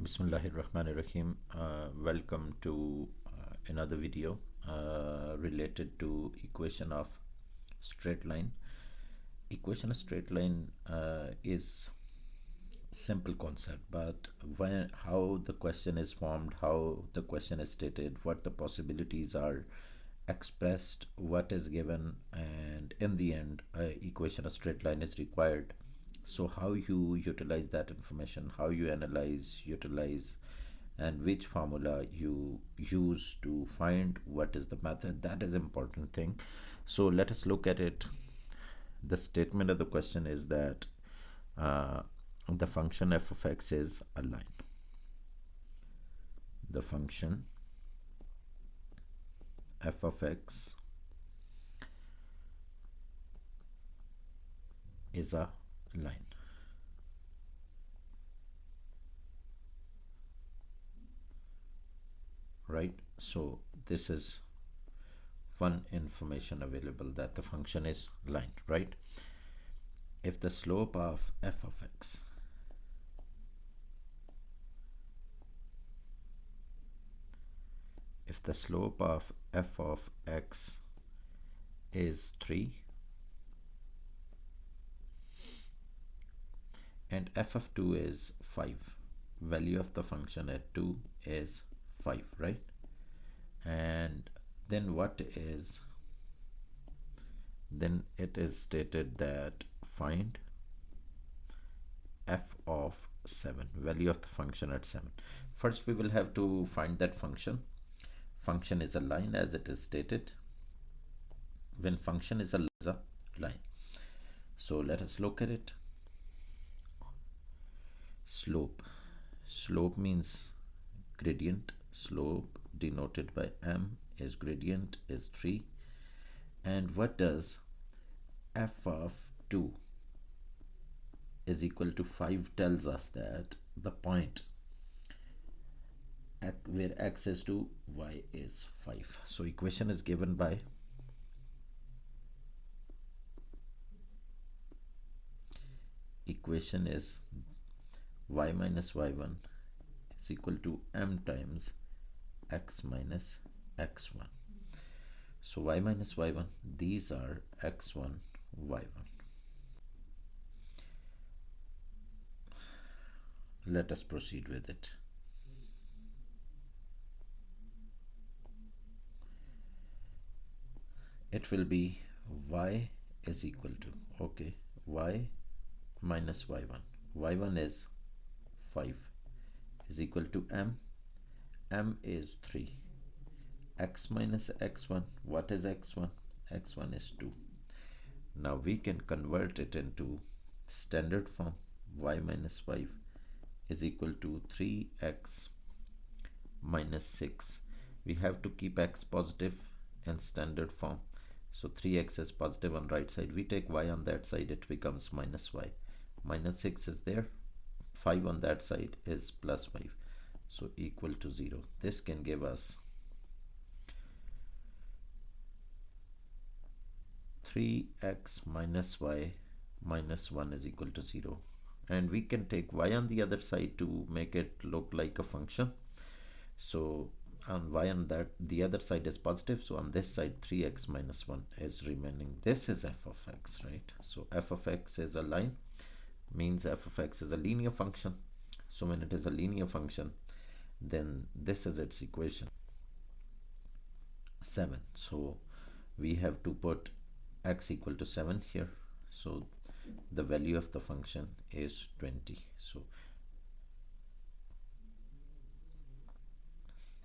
Bismillahirrahmanirrahim. Welcome to another video related to equation of straight line. Equation of straight line is simple concept, but how the question is formed, how the question is stated, what the possibilities are expressed, what is given, and in the end, equation of straight line is required. So how you utilize that information, how you analyze, utilize, and which formula you use to find what is the method, that is important thing. So let us look at it. The statement of the question is that the function f of x is a line. The function f of x is a line. Right? So this is one information available, that the function is line, right? If the slope of f of x is 3 and f of 2 is 5, value of the function at 2 is 5, right? And then it is stated that find f of 7, value of the function at 7. First we will have to find that function. Function is a line, as it is stated. When function is a line, so let us look at it. Slope means gradient. Slope denoted by m is gradient is 3. And what does f of 2 is equal to 5 tells us that the point at where x is 2, y is 5. So equation is given by equation is y minus y1 is equal to m times x minus x1. So y minus y1, these are x1, y1. Let us proceed with it. It will be y is equal to, okay, y minus y1. y1 is 5 is equal to m. m is 3. X minus x1, what is x1? x1 is 2. Now we can convert it into standard form. Y minus 5 is equal to 3x minus 6. We have to keep x positive in standard form. So 3x is positive on right side. We take y on that side, it becomes minus y. Minus 6 is there. 5 on that side is plus 5. So equal to 0. This can give us 3x minus y minus 1 is equal to 0. And we can take y on the other side to make it look like a function. So on y on that the other side is positive, so on this side 3x minus 1 is remaining. This is f of x, right? So f of x is a line, means f of x is a linear function. So when it is a linear function, then this is its equation 7. So we have to put x equal to 7 here. So the value of the function is 20. So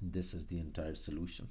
this is the entire solution.